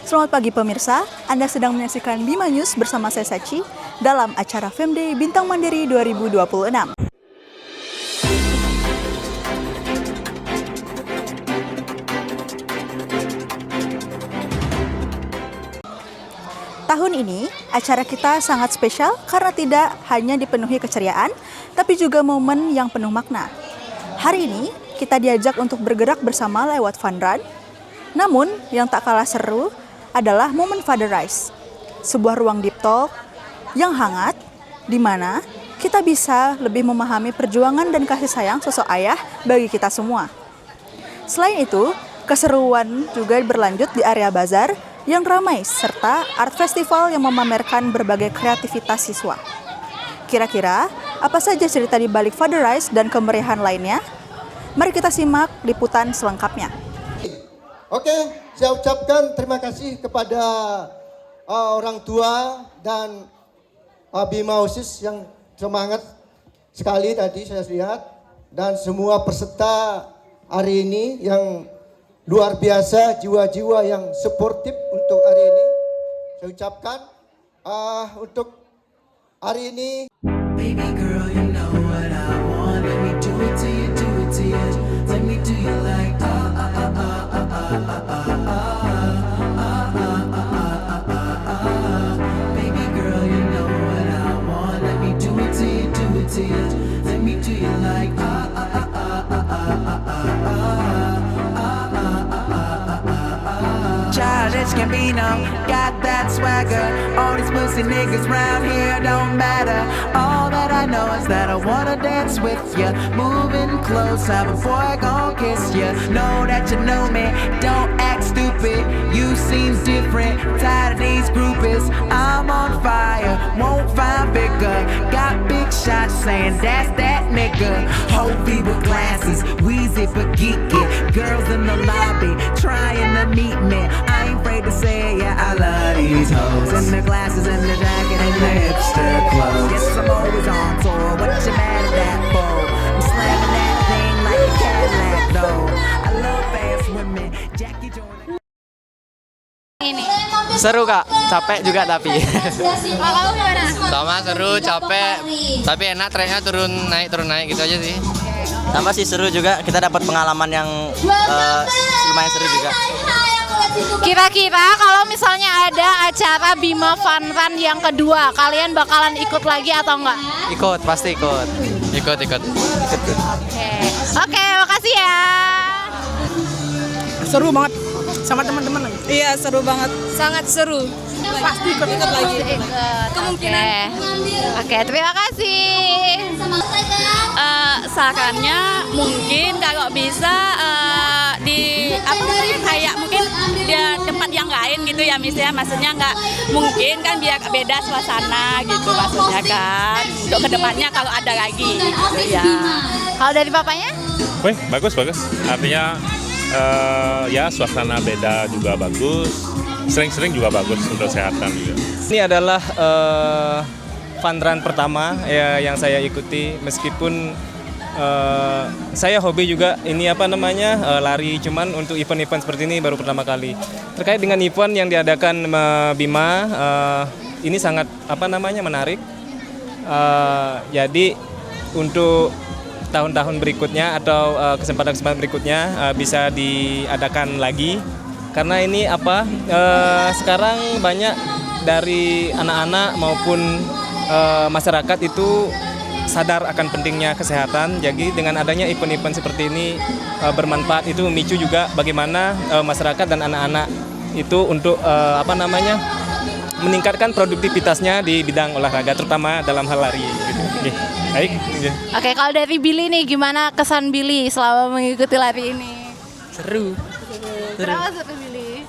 Selamat pagi pemirsa, Anda sedang menyaksikan Bima News bersama saya Sachi dalam acara Femday Bintang Mandiri 2026. Tahun ini, acara kita sangat spesial karena tidak hanya dipenuhi keceriaan, tapi juga momen yang penuh makna. Hari ini, kita diajak untuk bergerak bersama lewat fun run. Namun, yang tak kalah seru adalah momen Fatherize, sebuah ruang deep talk yang hangat, di mana kita bisa lebih memahami perjuangan dan kasih sayang sosok ayah bagi kita semua. Selain itu, keseruan juga berlanjut di area bazar yang ramai, serta art festival yang memamerkan berbagai kreativitas siswa. Kira-kira, apa saja cerita di balik Fatherize dan kemeriahan lainnya? Mari kita simak liputan selengkapnya. Oke, saya ucapkan terima kasih kepada orang tua dan Bima OSIS yang semangat sekali tadi saya lihat, dan semua peserta hari ini yang luar biasa, jiwa-jiwa yang suportif untuk hari ini. Saya ucapkan untuk hari ini. Baby girl, you know what I want. Let me do it to you, do it to you. Let me do you like Baby girl, you know what I want. Let me do it to you, do it to you. Let me do you like Childish Gambino, got that swagger. All these pussy niggas round here don't matter. All that I know is that I wanna dance with ya. Moving closer before I gon' kiss ya. Know that you know me, don't act stupid. You seem different, tired of these groupies. I'm on fire, won't find bigger. Got big shots saying that's that nigga. Hovey with glasses, Weezy but geeky. Girls in the lobby trying to meet me. I ain't afraid to say it, yeah, I love these hoes. In the glasses and the jacket and the hipster clothes. Yes, I'm always on tour, what you mad at that for? I'm slamming that thing like a Cadillac though. I love fast women, Jackie Jordan. Ini Seru kak, capek juga tapi. kalau gimana? Sama seru, capek, tapi enak trennya turun naik gitu aja sih. Sama sih seru juga, kita dapat pengalaman yang lumayan seru juga. Kira-kira kalau misalnya ada acara Bima Fun Run yang kedua, kalian bakalan ikut lagi atau enggak? Ikut, pasti ikut. Ikut. Oke, makasih ya. Seru banget sama teman-teman lagi. Iya, seru banget. Sangat seru. Pasti ikut lagi. Kemungkinan. Oke, terima kasih. Sarannya mungkin kalau bisa kayak mungkin di tempat yang lain gitu ya, misalnya maksudnya nggak mungkin kan biar beda suasana gitu maksudnya kan, untuk kedepannya kalau ada lagi gitu ya. Kalau dari papanya? Wih, bagus. Artinya ya suasana beda juga bagus, sering-sering juga bagus untuk kesehatan juga. Ini adalah fun run pertama ya yang saya ikuti, meskipun saya hobi juga ini lari, cuman untuk event-event seperti ini baru pertama kali. Terkait dengan event yang diadakan Bima, ini sangat menarik. Jadi untuk tahun-tahun berikutnya atau kesempatan-kesempatan berikutnya bisa diadakan lagi, karena ini sekarang banyak dari anak-anak maupun masyarakat itu sadar akan pentingnya kesehatan. Jadi dengan adanya event-event seperti ini bermanfaat, itu memicu juga bagaimana masyarakat dan anak-anak itu untuk meningkatkan produktivitasnya di bidang olahraga, terutama dalam hal lari gitu. Oke, baik. Oke, kalau dari Billy nih, gimana kesan Billy selama mengikuti lari ini? Seru. Kenapa seru Billy?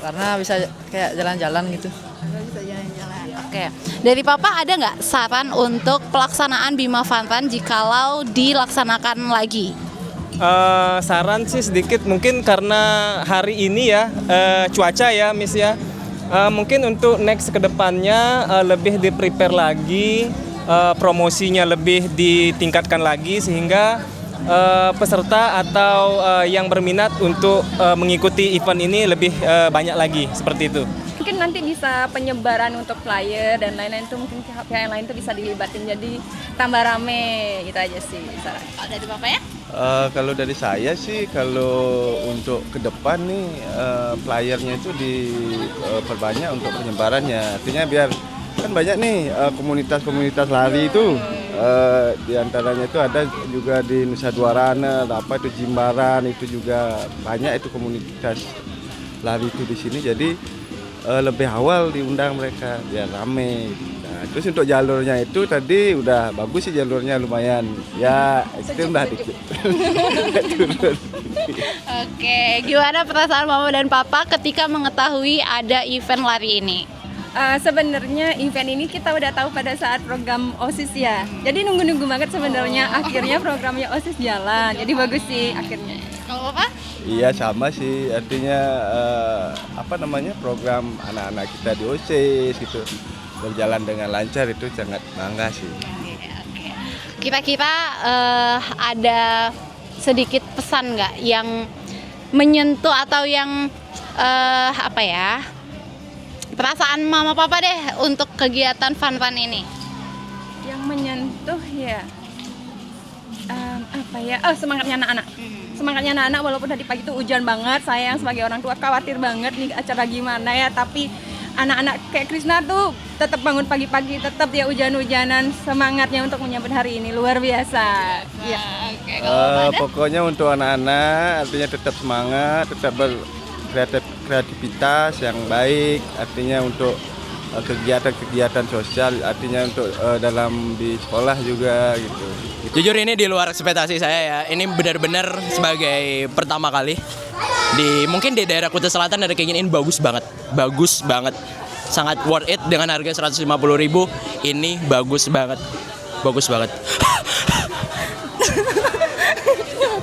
Karena bisa kayak jalan-jalan gitu. Bisa jalan-jalan. Oke, dari Papa ada nggak saran untuk pelaksanaan Bima Fun Run jikalau dilaksanakan lagi? Saran sih sedikit, mungkin karena hari ini ya cuaca ya Miss ya, mungkin untuk next kedepannya lebih di-prepare lagi, promosinya lebih ditingkatkan lagi, sehingga peserta atau yang berminat untuk mengikuti event ini lebih banyak lagi seperti itu. Mungkin nanti bisa penyebaran untuk flyer dan lain-lain itu mungkin pihak yang lain itu bisa dilibatin jadi tambah rame gitu aja sih saran. Kalau dari Bapak ya? Kalau dari saya sih kalau untuk ke depan nih flyernya itu diperbanyak untuk penyebarannya. Artinya biar kan banyak nih komunitas-komunitas lari itu. Di antaranya itu ada juga di Nusa Dua Rana, apa itu Jimbaran, itu juga banyak itu komunitas lari itu di sini. Jadi lebih awal diundang mereka biar rame. Nah, terus untuk jalurnya itu tadi udah bagus sih jalurnya lumayan. Ya, ekstrim dah dikit. Oke, gimana perasaan Mama dan Papa ketika mengetahui ada event lari ini? Sebenarnya event ini kita udah tahu pada saat program OSIS ya. Jadi nunggu-nunggu banget sebenarnya akhirnya programnya OSIS jalan. Jadi bagus sih akhirnya. Kalau Bapak? Iya sama sih, artinya program anak-anak kita di OSIS gitu berjalan dengan lancar itu sangat bangga sih. Oke. Kira-kira ada sedikit pesan nggak yang menyentuh atau yang perasaan Mama Papa deh untuk kegiatan Fun Run ini? Yang menyentuh ya semangatnya anak-anak. Semangatnya anak-anak walaupun tadi pagi itu hujan banget, saya yang sebagai orang tua khawatir banget nih acara gimana ya, tapi anak-anak kayak Krisna tuh tetap bangun pagi-pagi, tetap dia hujan-hujanan, semangatnya untuk menyambut hari ini luar biasa. Ya. Pokoknya untuk anak-anak artinya tetap semangat, tetap berkreativitas yang baik, artinya untuk kegiatan-kegiatan sosial, artinya untuk dalam di sekolah juga gitu. Jujur ini di luar ekspektasi saya ya. Ini benar-benar sebagai pertama kali mungkin di daerah Kuta Selatan ada kayak gini, ini bagus banget, sangat worth it dengan harga 150.000. Ini bagus banget.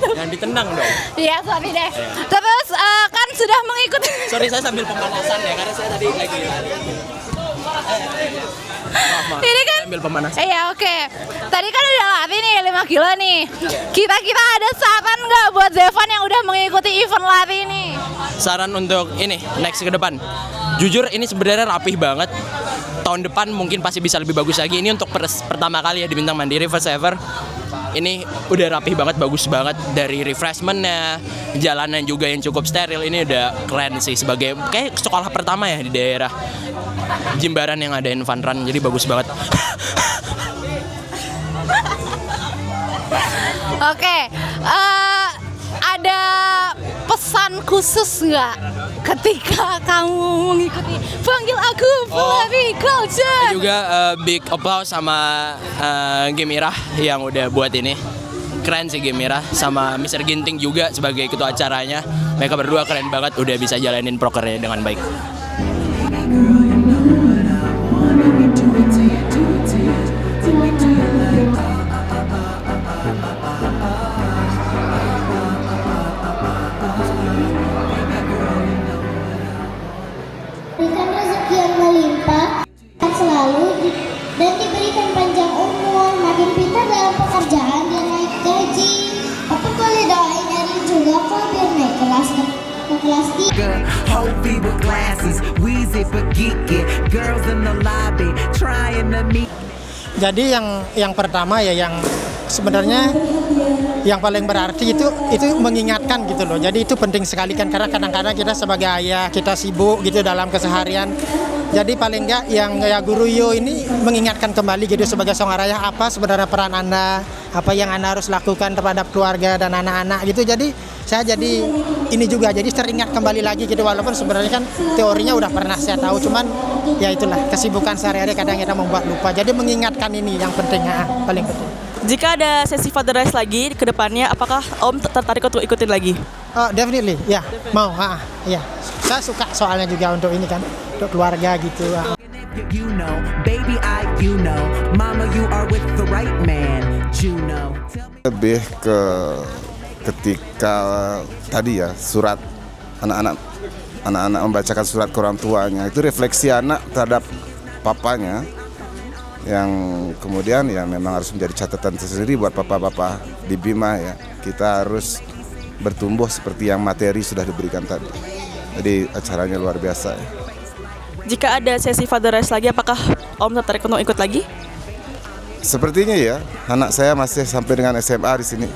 Jangan ditendang dong. Iya, sorry deh. Terus kan sudah mengikuti. Sorry, saya sambil pemanasan ya karena saya tadi lagi lari. Ini kan ambil pemanasan. Iya, oke. Tadi kan udah lari nih 5 kilo nih. Kira-kira ada saran nggak buat Zevan yang udah mengikuti event lari ini? Saran untuk ini next ke depan. Jujur ini sebenarnya rapih banget. Tahun depan mungkin pasti bisa lebih bagus lagi. Ini untuk pertama kali ya di Bintang Mandiri first ever. Ini udah rapih banget, bagus banget dari refreshmentnya, jalanan juga yang cukup steril. Ini udah keren sih sebagai kayak sekolah pertama ya di daerah Jimbaran yang ngadain Fun Run, jadi bagus banget. Oke, ada pesan khusus nggak ketika kamu mengikuti Panggil Aku Pelari Culture? Juga big applause sama Gemirah yang udah buat ini. Keren sih Gemirah sama Mr. Ginting juga sebagai ketua acaranya. Mereka berdua keren banget, udah bisa jalanin prokernya dengan baik. Berikan rezeki yang melimpah selalu dan diberikan panjang umur, makin pintar dalam pekerjaan dan naik gaji. Apa boleh doain Erin juga kok biar naik kelas ke kelas 3. Hovey with glasses, Weezy but geeky, girls in the lobby trying to meet. Jadi yang pertama ya yang sebenarnya yang paling berarti itu mengingatkan gitu loh. Jadi itu penting sekali kan karena kadang-kadang kita sebagai ayah kita sibuk gitu dalam keseharian. Jadi paling enggak yang ya Guru Yo ini mengingatkan kembali gitu sebagai seorang ayah apa sebenarnya peran Anda, apa yang Anda harus lakukan terhadap keluarga dan anak-anak gitu. Jadi saya jadi ini juga jadi teringat kembali lagi gitu walaupun sebenarnya kan teorinya udah pernah saya tahu cuman ya itulah kesibukan sehari-hari kadang kita membuat lupa. Jadi mengingatkan ini yang penting paling penting. Jika ada sesi Father Rice lagi ke depannya, apakah Om tertarik untuk ikutin lagi? Oh, definitely, ya, mau, ya. Saya suka soalnya juga untuk ini kan, untuk keluarga gitu. You know, baby you know, mama you are with the right man, Juno. Lebih ke ketika tadi ya surat anak-anak membacakan surat ke orang tuanya itu refleksi anak terhadap papanya. yang kemudian ya memang harus menjadi catatan tersendiri buat papa-papa di Bima ya. Kita harus bertumbuh seperti yang materi sudah diberikan tadi. Jadi acaranya luar biasa ya. Jika ada sesi Father Rice lagi, apakah Om tertarik untuk ikut lagi? Sepertinya ya, anak saya masih sampai dengan SMA di sini.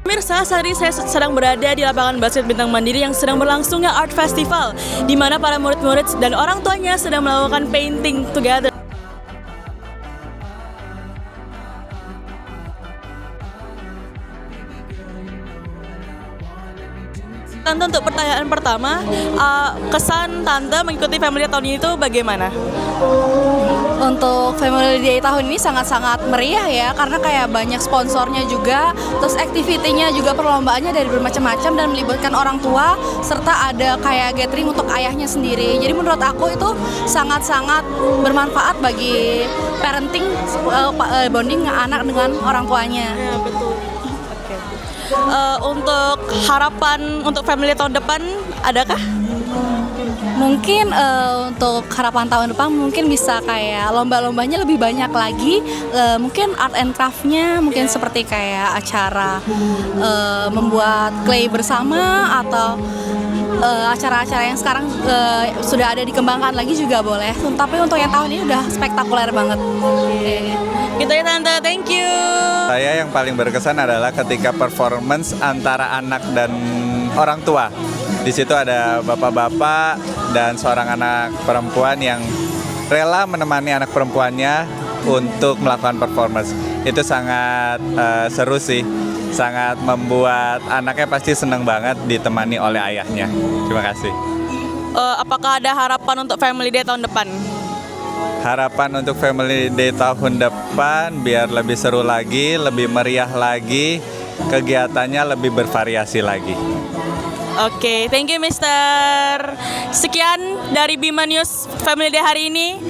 Pemirsa, saat ini saya sedang berada di lapangan basket Bintang Mandiri yang sedang berlangsungnya Art Festival, di mana para murid-murid dan orang tuanya sedang melakukan painting together. Tante, untuk pertanyaan pertama, kesan Tante mengikuti Family Day tahun ini itu bagaimana? Untuk Family Day tahun ini sangat-sangat meriah ya, karena kayak banyak sponsornya juga, terus activity-nya juga perlombaannya dari bermacam-macam dan melibatkan orang tua, serta ada kayak gathering untuk ayahnya sendiri. Jadi menurut aku itu sangat-sangat bermanfaat bagi parenting, bonding anak dengan orang tuanya. Ya, betul. Untuk harapan untuk Family tahun depan adakah? Mungkin untuk harapan tahun depan mungkin bisa kayak lomba-lombanya lebih banyak lagi, mungkin art and craft-nya mungkin seperti kayak acara membuat clay bersama atau acara-acara yang sekarang sudah ada dikembangkan lagi juga boleh. Tapi untuk yang tahun ini udah spektakuler banget. Gitu ya Tante, thank you. Saya yang paling berkesan adalah ketika performance antara anak dan orang tua. Di situ ada bapak-bapak dan seorang anak perempuan yang rela menemani anak perempuannya untuk melakukan performance. Itu sangat seru sih, sangat membuat anaknya pasti senang banget ditemani oleh ayahnya. Terima kasih. Apakah ada harapan untuk Family Day tahun depan? Harapan untuk Family Day tahun depan biar lebih seru lagi, lebih meriah lagi, kegiatannya lebih bervariasi lagi. Oke, thank you Mister. Sekian dari Bima News Family Day hari ini.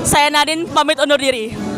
Saya Nadine pamit undur diri.